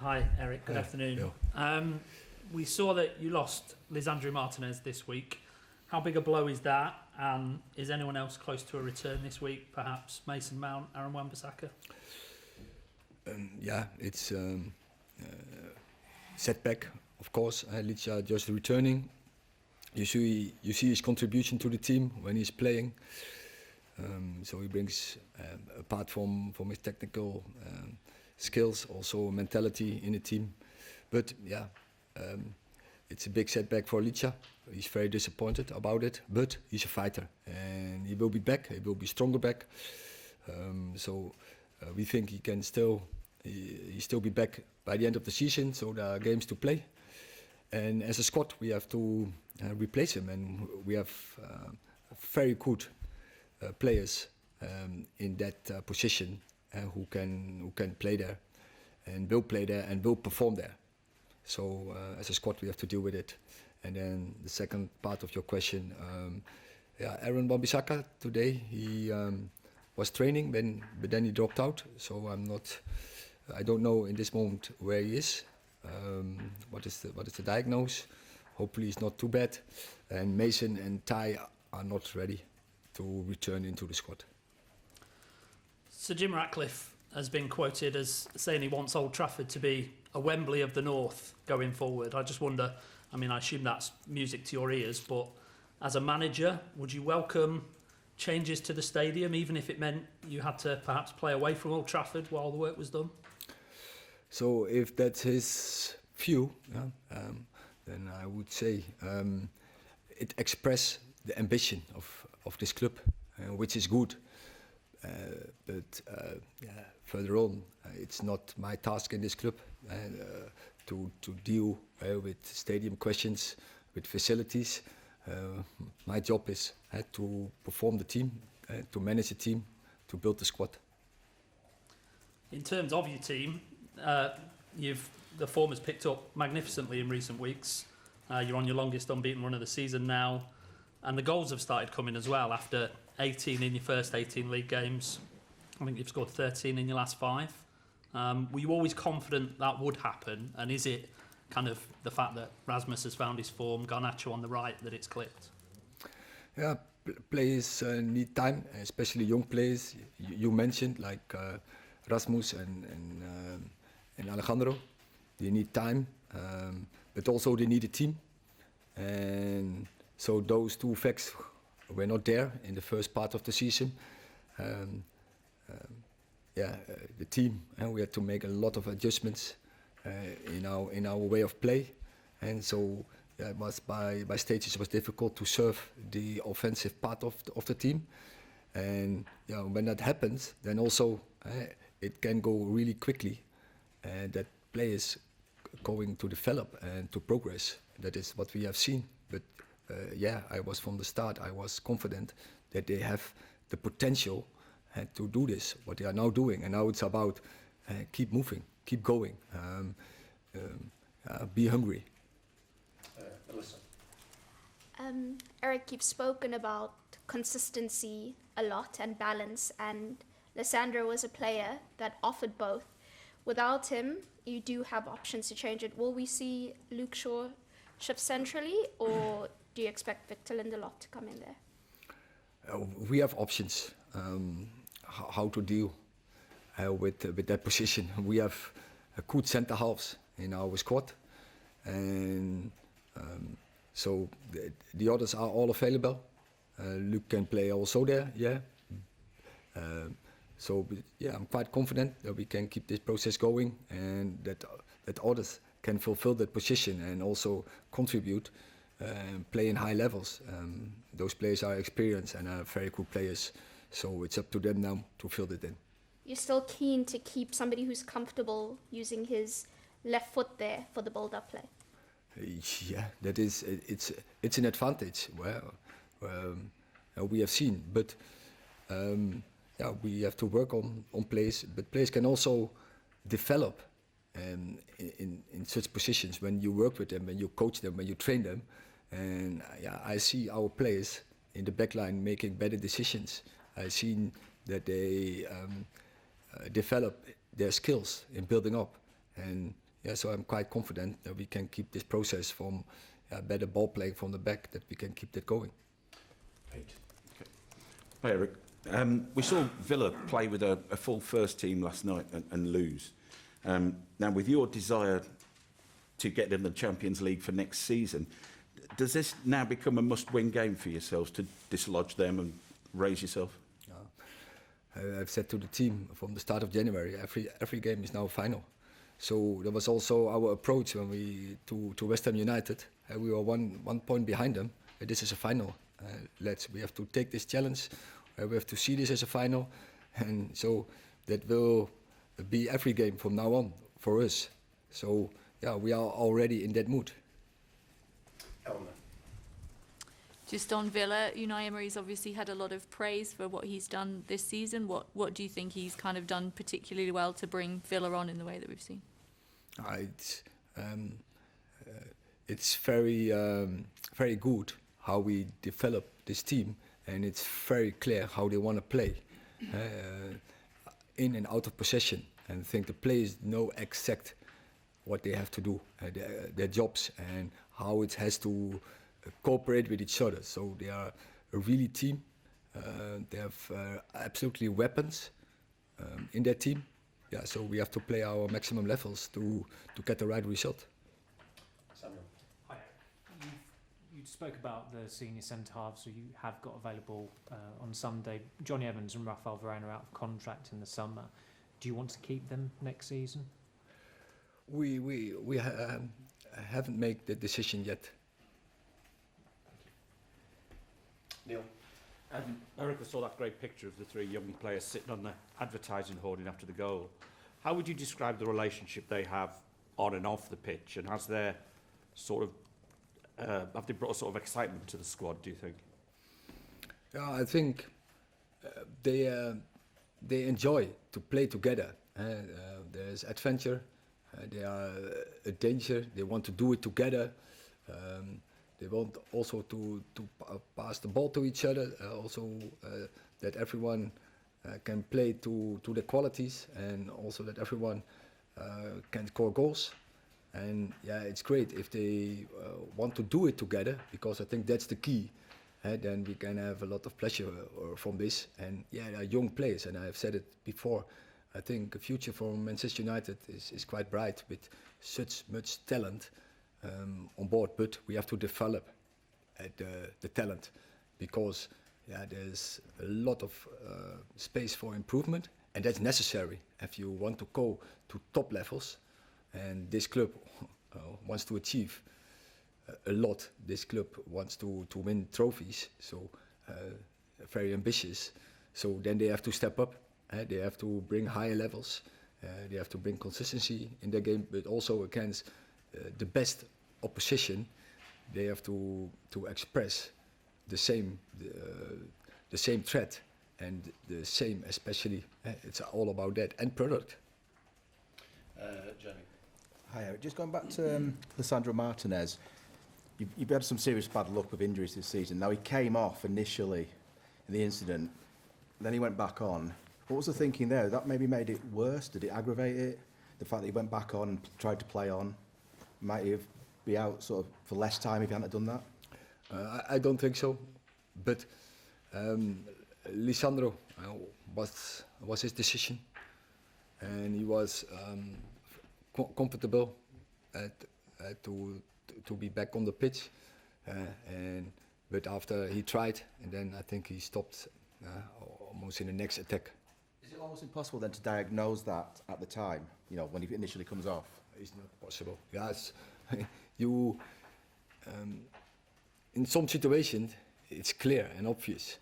Hi, Erik. Good afternoon. We saw that you lost Lisandro Martinez this week. How big a blow is that? And is anyone else close to a return this week? Perhaps Mason Mount, Aaron Wan-Bissaka? It's setback, of course. Licha just returning. You see his contribution to the team when he's playing. So he brings, apart from his technical skills, also mentality in the team. But it's a big setback for Licha. He's very disappointed about it, but he's a fighter and he will be back. He will be stronger back. We think he can still be back by the end of the season. So there are games to play, and as a squad we have to replace him, and we have very good players in that position who can play there and will play there and will perform there. So as a squad we have to deal with it. And then the second part of your question, Aaron Wan-Bissaka today he was training, but then he dropped out. So I don't know in this moment where he is. What is the diagnosis? Hopefully it's not too bad. And Mason and Ty are not ready to return into the squad. Sir Jim Ratcliffe has been quoted as saying he wants Old Trafford to be a Wembley of the North going forward. I just wonder, I assume that's music to your ears, but as a manager, would you welcome changes to the stadium, even if it meant you had to perhaps play away from Old Trafford while the work was done? So if that's his view, then I would say it expresses the ambition of this club, which is good. But further on, it's not my task in this club to deal with stadium questions, with facilities. My job is to perform the team, to manage the team, to build the squad. In terms of your team, the form has picked up magnificently in recent weeks. You're on your longest unbeaten run of the season now, and the goals have started coming as well after 18 in your first 18 league games. I think you've scored 13 in your last 5. Were you always confident that would happen? And is it kind of the fact that Rasmus has found his form, Garnacho on the right, that it's clicked? Yeah, players need time, especially young players. You mentioned like Rasmus and Alejandro. They need time, but also they need a team. And so those two facts were not there in the first part of the season. The team, and we had to make a lot of adjustments in our way of play, and so it was by stages it was difficult to serve the offensive part of the team. And when that happens, then also it can go really quickly, that players going to develop and to progress. That is what we have seen. But I was from the start, I was confident that they have the potential to do this, what they are now doing. And now it's about keep moving, keep going, be hungry. Alyssa. Erik, you've spoken about consistency a lot and balance, and Lisandro was a player that offered both. Without him, you do have options to change it. Will we see Luke Shaw shift centrally, or do you expect Victor Lindelof to come in there? We have options how to deal with that position. We have good centre halves in our squad, and so the others are all available. Luke can play also there, I'm quite confident that we can keep this process going, and that others can fulfill that position and also contribute and play in high levels. Those players are experienced and are very good players, so it's up to them now to fill it in. You're still keen to keep somebody who's comfortable using his left foot there for the build-up play? That is, it's an advantage. We have seen, but we have to work on players. But players can also develop in such positions when you work with them, when you coach them, when you train them. And I see our players in the back line making better decisions. I've seen that they develop their skills in building up. And yeah, so I'm quite confident that we can keep this process from better ball playing from the back, that we can keep that going. Hi, Erik. We saw Villa play with a full first team last night and lose. Now, with your desire to get in the Champions League for next season, does this now become a must-win game for yourselves to dislodge them and raise yourself? I've said to the team from the start of January, every game is now a final. So that was also our approach when we to West Ham United. We were one point behind them. This is a final. We have to take this challenge. We have to see this as a final, and so that will be every game from now on for us. So yeah, we are already in that mood. Eleanor. Just on Villa, Unai Emery's obviously had a lot of praise for what he's done this season. What do you think he's kind of done particularly well to bring Villa on in the way that we've seen? It's very good how we develop this team, and it's very clear how they want to play in and out of possession. And I think the players know exact what they have to do, their jobs, and how it has to cooperate with each other. So they are a really team. They have absolutely weapons in their team. Yeah, so we have to play our maximum levels to get the right result. Samuel. Hi. You spoke about the senior centre halves, so you have got available on Sunday. Johnny Evans and Rafael Varane are out of contract in the summer. Do you want to keep them next season? We haven't made the decision yet. Neil. Erik, I saw that great picture of the three young players sitting on the advertising hoarding after the goal. How would you describe the relationship they have on and off the pitch, and has their sort of have they brought a sort of excitement to the squad, do you think? Yeah, I think they enjoy to play together. There's adventure. They are a danger. They want to do it together. They want also to pass the ball to each other. Also that everyone can play to the qualities, and also that everyone can score goals. And yeah, it's great if they want to do it together, because I think that's the key. Then we can have a lot of pleasure from this. And yeah, they are young players, and I've said it before. I think the future for Manchester United is quite bright with such much talent on board. But we have to develop the talent, because yeah, there's a lot of space for improvement, and that's necessary if you want to go to top levels. And this club wants to achieve a lot. This club wants to win trophies, so very ambitious. So then they have to step up. They have to bring higher levels. They have to bring consistency in their game, but also against the best opposition, they have to express the same threat and the same, especially. It's all about that and product. Jenny. Hi, Erik. Just going back to Lisandro Martinez, you've had some serious bad luck with injuries this season. Now, he came off initially in the incident, then he went back on. What was the thinking there? That maybe made it worse? Did it aggravate it? The fact that he went back on and tried to play on? Might he have be out sort of for less time if he hadn't done that? I don't think so. But Lisandro was his decision, and he was comfortable to be back on the pitch. But after he tried, and then I think he stopped almost in the next attack. Is it almost impossible then to diagnose that at the time, you know, when he initially comes off? It's not possible. Yes, you. In some situations, it's clear and obvious,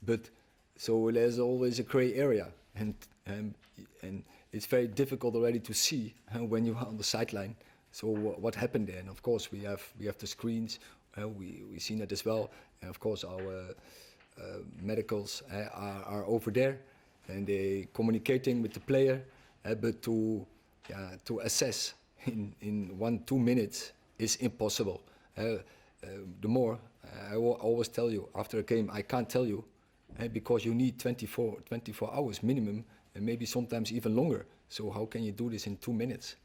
but so there's always a grey area, and it's very difficult already to see when you are on the sideline. So what happened there? And of course we have the screens. We seen that as well. And of course our medicals are over there, and they communicating with the player. But to assess in 1-2 minutes is impossible. The more I always tell you after a game, I can't tell you because you need 24 hours minimum, and maybe sometimes even longer. So how can you do this in 2 minutes?